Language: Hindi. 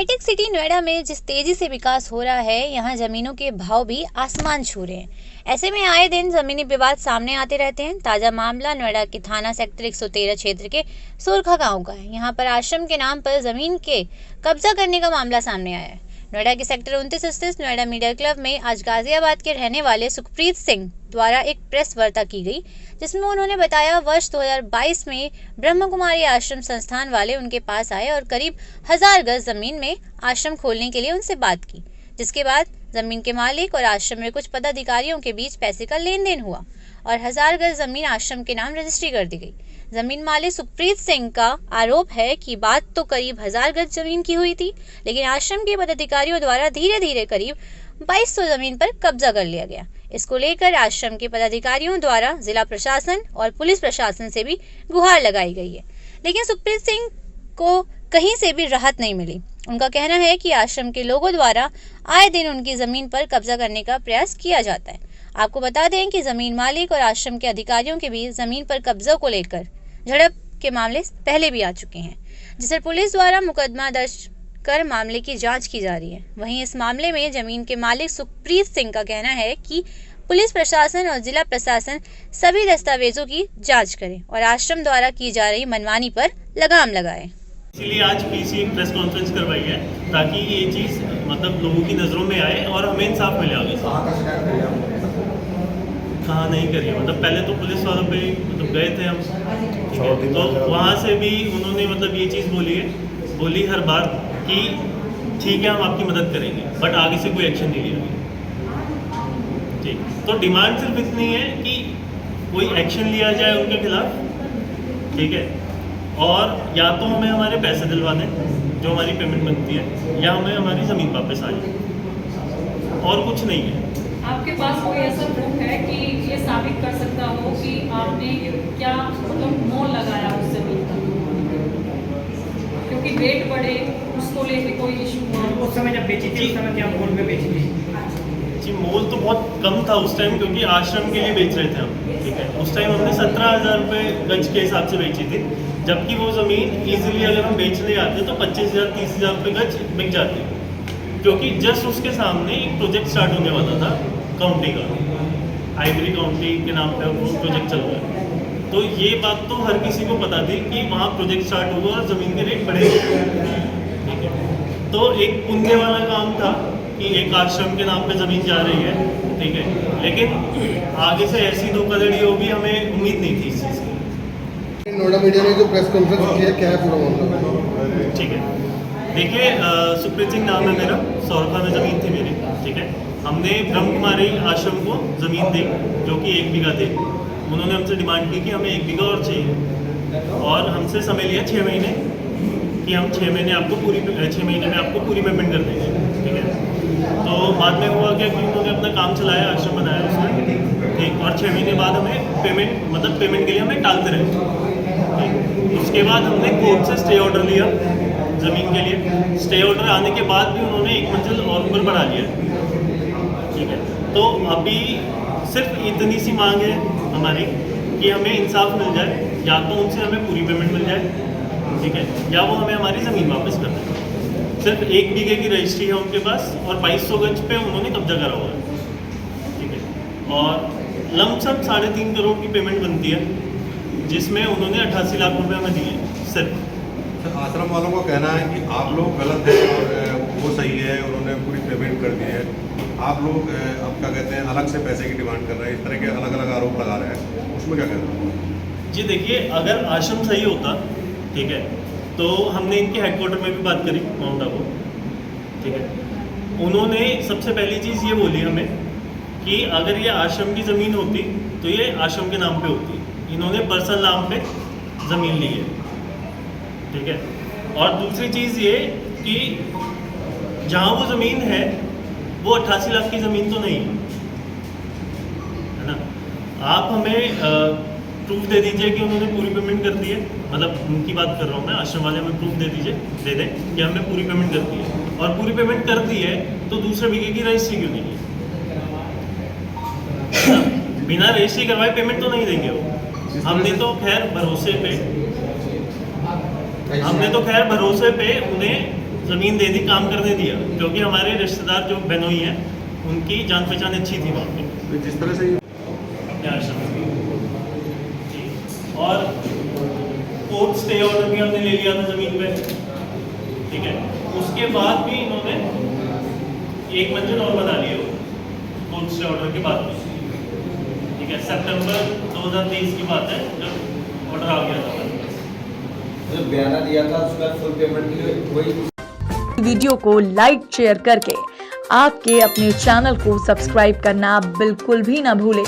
हाईटेक सिटी नोएडा में जिस तेजी से विकास हो रहा है, यहाँ जमीनों के भाव भी आसमान छू रहे हैं। ऐसे में आए दिन जमीनी विवाद सामने आते रहते हैं। ताजा मामला नोएडा के थाना सेक्टर 113 क्षेत्र के सुरखा गांव का है। यहाँ पर आश्रम के नाम पर जमीन के कब्जा करने का मामला सामने आया है। नोएडा के सेक्टर 29 स्थित नोएडा मीडिया क्लब में आज गाजियाबाद के रहने वाले सुखप्रीत सिंह द्वारा एक प्रेस वार्ता की गई, जिसमें उन्होंने बताया वर्ष 2022 में ब्रह्म कुमारी आश्रम संस्थान वाले उनके पास आए और करीब 1000 गज जमीन में आश्रम खोलने के लिए उनसे बात की, जिसके बाद जमीन के मालिक और आश्रम में कुछ पदाधिकारियों के बीच पैसे का लेन देन हुआ और 1000 गज जमीन आश्रम के नाम रजिस्ट्री कर दी गई। जमीन मालिक सुखप्रीत सिंह का आरोप है कि बात तो करीब 1000 गज जमीन की हुई थी, लेकिन आश्रम के पदाधिकारियों द्वारा धीरे धीरे करीब 2200 जमीन पर कब्जा कर लिया गया। इसको लेकर आश्रम के पदाधिकारियों द्वारा जिला प्रशासन और पुलिस प्रशासन से भी गुहार लगाई गई है, लेकिन सुखप्रीत सिंह को कहीं से भी राहत नहीं मिली। उनका कहना है कि आश्रम के लोगों द्वारा आए दिन उनकी जमीन पर कब्जा करने का प्रयास किया जाता है। आपको बता दें कि जमीन मालिक और आश्रम के अधिकारियों के बीच जमीन पर कब्जा को लेकर झड़प के मामले पहले भी आ चुके हैं, जिसे पुलिस द्वारा मुकदमा दर्ज कर मामले की जांच की जा रही है। वहीं इस मामले में जमीन के मालिक सुखप्रीत सिंह का कहना है कि पुलिस प्रशासन और जिला प्रशासन सभी दस्तावेजों की जांच करे और आश्रम द्वारा की जा रही मनमानी पर लगाम लगाए। इसीलिए आज पीसी प्रेस कॉन्फ्रेंस करवाई है ताकि ये चीज़ मतलब लोगों की नज़रों में आए और हमें इंसाफ मिले आगे से। कहाँ नहीं करिए, मतलब पहले तो पुलिस वालों पे मतलब गए थे हम, ठीक है, तो वहाँ से भी उन्होंने मतलब ये चीज़ बोली हर बार कि ठीक है हम आपकी मदद करेंगे, बट आगे से कोई एक्शन नहीं लिया। ठीक, तो डिमांड सिर्फ इतनी है कि कोई एक्शन लिया जाए उनके खिलाफ, ठीक है, और या तो हमें हमारे पैसे दिलवा दें जो हमारी पेमेंट बनती है, या हमें हमारी ज़मीन वापस आ जाए, और कुछ नहीं है। आपके पास कोई ऐसा प्रूफ है कि ये साबित कर सकता हो कि आपने क्या मतलब मोल लगाया उस जमीन का, क्योंकि रेट बढ़े उसको लेके कोई इशू हुआ? उस समय जब बेची थी उस समय क्या मोल में बेची थी? जी, मोल तो बहुत कम था उस टाइम, क्योंकि आश्रम के लिए बेच रहे थे हम, ठीक है। उस टाइम हमने 17,000 रुपये गज के हिसाब से बेची थी, जबकि वो ज़मीन ईजिली अगर हम बेचने जाते तो 25,000 30,000 रुपये गज बिक जाती, क्योंकि जस्ट उसके सामने एक प्रोजेक्ट स्टार्ट होने वाला था काउंटी का, आइवरी काउंटी के नाम पे वो प्रोजेक्ट चल रहा है। तो ये बात तो हर किसी को पता थी कि वहाँ प्रोजेक्ट स्टार्ट होगा और ज़मीन के रेट बढ़ेंगे, ठीक है। तो एक पुण्य वाला काम था कि एक आश्रम के नाम पे ज़मीन जा रही है, ठीक है, लेकिन आगे से ऐसी धोखाधड़ी होगी हमें उम्मीद नहीं थी इस चीज़ की। नोएडा मीडिया ने जो प्रेस कॉन्फ्रेंस की है, क्या है पूरा मामला? ठीक है, देखिए सुखप्रीत सिंह नाम है मेरा, सौरभा में ज़मीन थी मेरी, ठीक है। हमने ब्रह्म कुमारी आश्रम को ज़मीन दी जो कि 1 बीघा थी। उन्होंने हमसे डिमांड की कि हमें 1 बीघा और चाहिए, और हमसे समय लिया 6 महीने कि हम 6 महीने आपको 6 महीने में आपको पूरी पेमेंट कर देंगे, ठीक है। तो बाद में हुआ क्या कि उन्होंने अपना काम चलाया, आश्रम बनाया उसने, ठीक, और 6 महीने बाद हमें पेमेंट के लिए हमें टालते रहे, ठीक। उसके बाद हमने कोर्ट से स्टे ऑर्डर लिया ज़मीन के लिए। स्टे ऑर्डर आने के बाद भी उन्होंने 1 मंजिल और ऊपर बढ़ा लिया, ठीक है। तो अभी सिर्फ इतनी सी मांग है हमारी कि हमें इंसाफ मिल जाए, या तो उनसे हमें पूरी पेमेंट मिल जाए, ठीक है, या वो हमें हमारी ज़मीन वापस कर दें। सिर्फ 1 बीघे की रजिस्ट्री है उनके पास और 2200 गज पे उन्होंने कब्जा करा हुआ है, ठीक है, और लमसम 3.5 करोड़ की पेमेंट बनती है, जिसमें उन्होंने 88 लाख रुपये हमें दिए सिर्फ। आश्रम वालों का कहना है कि आप लोग गलत हैं और वो सही है, उन्होंने पूरी पेमेंट कर दी है, आप लोग अब क्या कहते हैं अलग से पैसे की डिमांड कर रहे हैं, इस तरह के अलग अलग आरोप लगा रहे हैं, उसमें क्या कहना है? जी देखिए, अगर आश्रम सही होता, ठीक है, तो हमने इनके हेडक्वार्टर में भी बात करी माउंट आबू, ठीक है। उन्होंने सबसे पहली चीज़ ये बोली हमें कि अगर ये आश्रम की ज़मीन होती तो ये आश्रम के नाम पे होती। इन्होंने पर्सनल नाम पे ज़मीन ली है, ठीक है। और दूसरी चीज़ ये कि जहाँ वो ज़मीन है वो 88 लाख की ज़मीन तो नहीं है ना। आप हमें प्रूफ दे दीजिए कि उन्होंने पूरी पेमेंट कर दी है, मतलब उनकी बात कर रहा हूँ मैं, आश्रम वाले हमें प्रूफ दे दें कि हमने पूरी पेमेंट कर दी है, और पूरी पेमेंट कर दी है तो दूसरे बीघे की रजिस्ट्री क्यों नहीं है? बिना रजिस्ट्री करवाए पेमेंट तो नहीं देंगे वो। हमने तो खैर भरोसे पे उन्हें ज़मीन दे दी, काम करने दिया, क्योंकि हमारे रिश्तेदार जो बहनोई हैं उनकी जान पहचान अच्छी थी वहाँ पे तो जिस तरह से अपने आश्रम की। जी। और कोर्ट स्टे ऑर्डर भी हमने ले लिया था ज़मीन पे, ठीक है। उसके बाद भी इन्होंने एक मंजिल और बना लिया कोर्ट स्टे ऑर्डर के बाद भी, ठीक है। सितंबर 2023 की बात है जब ऑर्डर आ गया था। जो बयाना दिया था उसका फुल पेमेंट के लिए वही वीडियो को लाइक शेयर करके आपके अपने चैनल को सब्सक्राइब करना बिल्कुल भी ना भूलें।